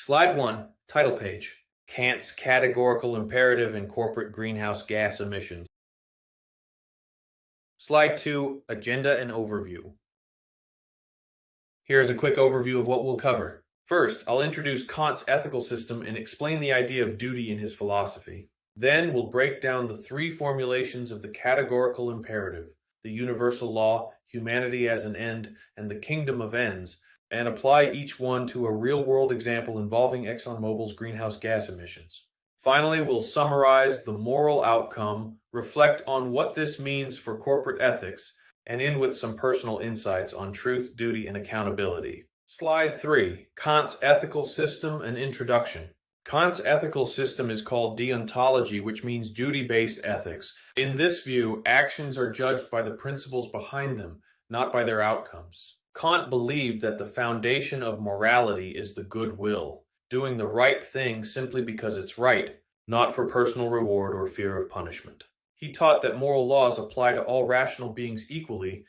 Slide 1, title page, Kant's Categorical Imperative in Corporate Greenhouse Gas Emissions. Slide 2, Agenda and Overview. Here is a quick overview of what we'll cover. First, I'll introduce Kant's ethical system and explain the idea of duty in his philosophy. Then we'll break down the three formulations of the categorical imperative, the universal law, humanity as an end, and the kingdom of ends, and apply each one to a real-world example involving ExxonMobil's greenhouse gas emissions. Finally, we'll summarize the moral outcome, reflect on what this means for corporate ethics, and end with some personal insights on truth, duty, and accountability. Slide 3, Kant's ethical system and introduction. Kant's ethical system is called deontology, which means duty-based ethics. In this view, actions are judged by the principles behind them, not by their outcomes. Kant believed that the foundation of morality is the good will, doing the right thing simply because it's right, not for personal reward or fear of punishment. He taught that moral laws apply to all rational beings equally,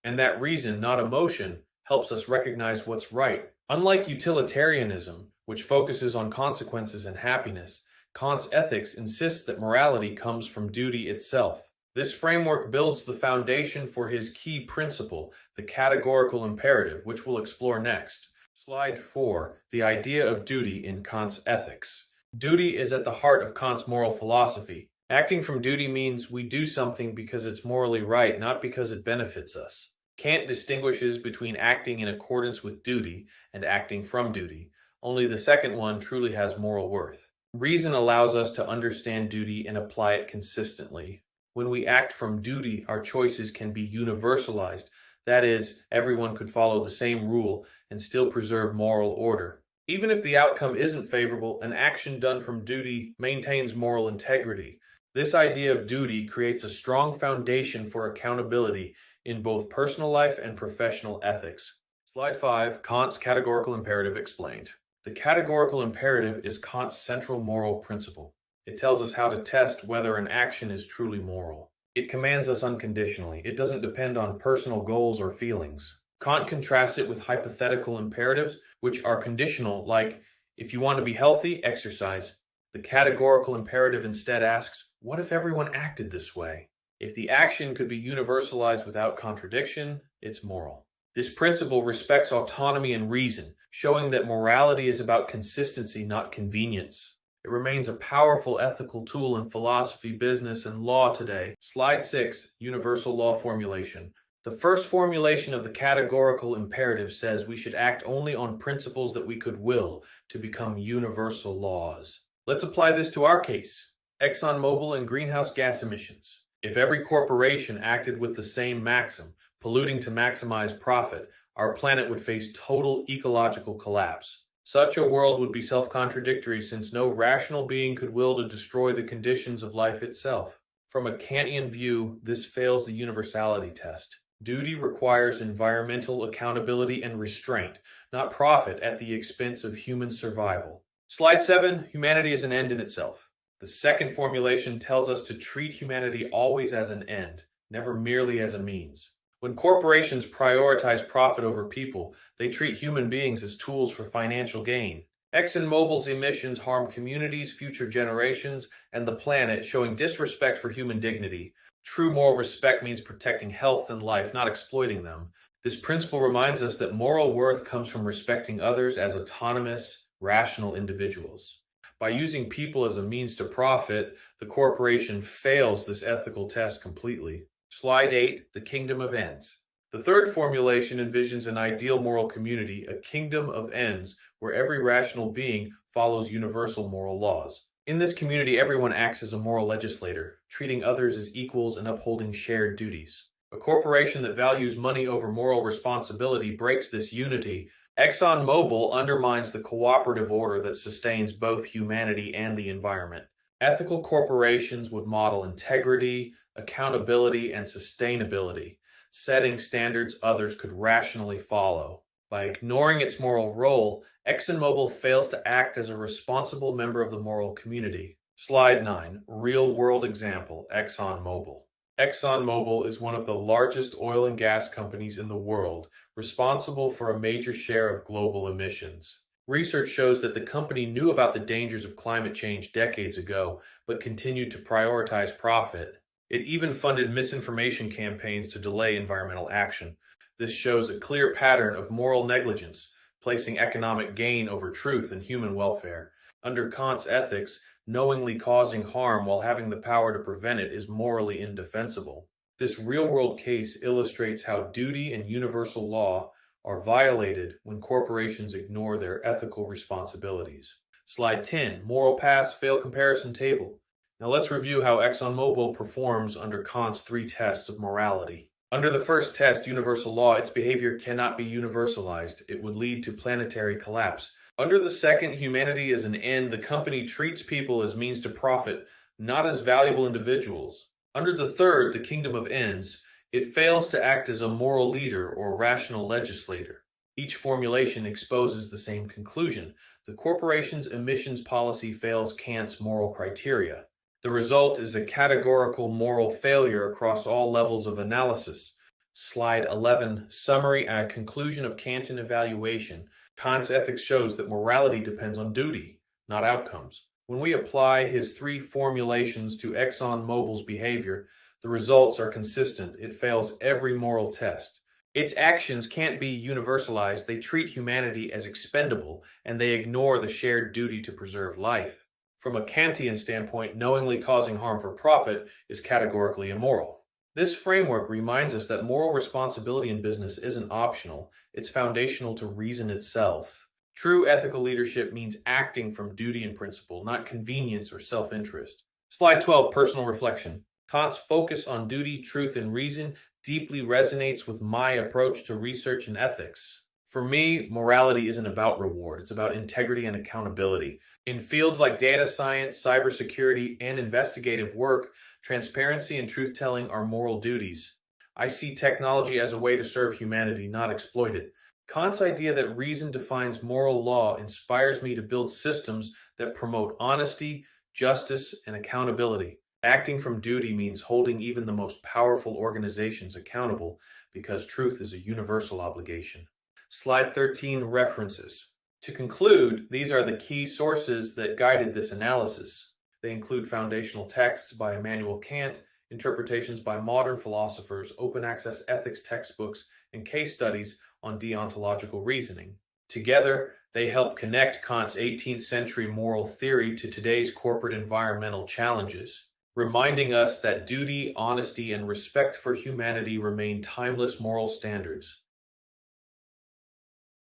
and that reason, not emotion, helps us recognize what's right. Unlike utilitarianism, which focuses on consequences and happiness, Kant's ethics insists that morality comes from duty itself. This framework builds the foundation for his key principle, the categorical imperative, which we'll explore next. Slide 4, the idea of duty in Kant's ethics. Duty is at the heart of Kant's moral philosophy. Acting from duty means we do something because it's morally right, not because it benefits us. Kant distinguishes between acting in accordance with duty and acting from duty. Only the second one truly has moral worth. Reason allows us to understand duty and apply it consistently. When we act from duty, our choices can be universalized. That is, everyone could follow the same rule and still preserve moral order. Even if the outcome isn't favorable, an action done from duty maintains moral integrity. This idea of duty creates a strong foundation for accountability in both personal life and professional ethics. Slide 5, Kant's categorical imperative explained. The categorical imperative is Kant's central moral principle. It tells us how to test whether an action is truly moral. It commands us unconditionally. It doesn't depend on personal goals or feelings. Kant contrasts it with hypothetical imperatives, which are conditional, like, if you want to be healthy, exercise. The categorical imperative instead asks, what if everyone acted this way? If the action could be universalized without contradiction, it's moral. This principle respects autonomy and reason, showing that morality is about consistency, not convenience. It remains a powerful ethical tool in philosophy, business, and law today. Slide 6, Universal Law Formulation. The first formulation of the categorical imperative says we should act only on principles that we could will to become universal laws. Let's apply this to our case. ExxonMobil and greenhouse gas emissions. If every corporation acted with the same maxim, polluting to maximize profit, our planet would face total ecological collapse. Such a world would be self-contradictory since no rational being could will to destroy the conditions of life itself. From a Kantian view, this fails the universality test. Duty requires environmental accountability and restraint, not profit at the expense of human survival. Slide 7, humanity is an end in itself. The second formulation tells us to treat humanity always as an end, never merely as a means. When corporations prioritize profit over people, they treat human beings as tools for financial gain. ExxonMobil's emissions harm communities, future generations, and the planet, showing disrespect for human dignity. True moral respect means protecting health and life, not exploiting them. This principle reminds us that moral worth comes from respecting others as autonomous, rational individuals. By using people as a means to profit, the corporation fails this ethical test completely. Slide 8, the kingdom of ends. The third formulation envisions an ideal moral community, a kingdom of ends, where every rational being follows universal moral laws. In this community, everyone acts as a moral legislator, treating others as equals and upholding shared duties. A corporation that values money over moral responsibility breaks this unity. ExxonMobil undermines the cooperative order that sustains both humanity and the environment. Ethical corporations would model integrity, accountability, and sustainability, setting standards others could rationally follow. By ignoring its moral role, ExxonMobil fails to act as a responsible member of the moral community. Slide 9, real-world example, ExxonMobil. ExxonMobil is one of the largest oil and gas companies in the world, responsible for a major share of global emissions. Research shows that the company knew about the dangers of climate change decades ago, but continued to prioritize profit. It even funded misinformation campaigns to delay environmental action. This shows a clear pattern of moral negligence, placing economic gain over truth and human welfare. Under Kant's ethics, knowingly causing harm while having the power to prevent it is morally indefensible. This real-world case illustrates how duty and universal law are violated when corporations ignore their ethical responsibilities. Slide 10, Moral Pass Fail Comparison Table. Now let's review how ExxonMobil performs under Kant's three tests of morality. Under the first test, universal law, its behavior cannot be universalized. It would lead to planetary collapse. Under the second, humanity as an end, the company treats people as means to profit, not as valuable individuals. Under the third, the kingdom of ends, it fails to act as a moral leader or rational legislator. Each formulation exposes the same conclusion. The corporation's emissions policy fails Kant's moral criteria. The result is a categorical moral failure across all levels of analysis. Slide 11, Summary and Conclusion of Kantian Evaluation. Kant's ethics shows that morality depends on duty, not outcomes. When we apply his three formulations to ExxonMobil's behavior, the results are consistent. It fails every moral test. Its actions can't be universalized. They treat humanity as expendable, and they ignore the shared duty to preserve life. From a Kantian standpoint, knowingly causing harm for profit is categorically immoral. This framework reminds us that moral responsibility in business isn't optional. It's foundational to reason itself. True ethical leadership means acting from duty and principle, not convenience or self-interest. Slide 12, Personal Reflection. Kant's focus on duty, truth, and reason deeply resonates with my approach to research and ethics. For me, morality isn't about reward. It's about integrity and accountability. In fields like data science, cybersecurity, and investigative work, transparency and truth-telling are moral duties. I see technology as a way to serve humanity, not exploit it. Kant's idea that reason defines moral law inspires me to build systems that promote honesty, justice, and accountability. Acting from duty means holding even the most powerful organizations accountable because truth is a universal obligation. Slide 13, References. To conclude, these are the key sources that guided this analysis. They include foundational texts by Immanuel Kant, interpretations by modern philosophers, open access ethics textbooks, and case studies on deontological reasoning. Together, they help connect Kant's 18th century moral theory to today's corporate environmental challenges, reminding us that duty, honesty, and respect for humanity remain timeless moral standards.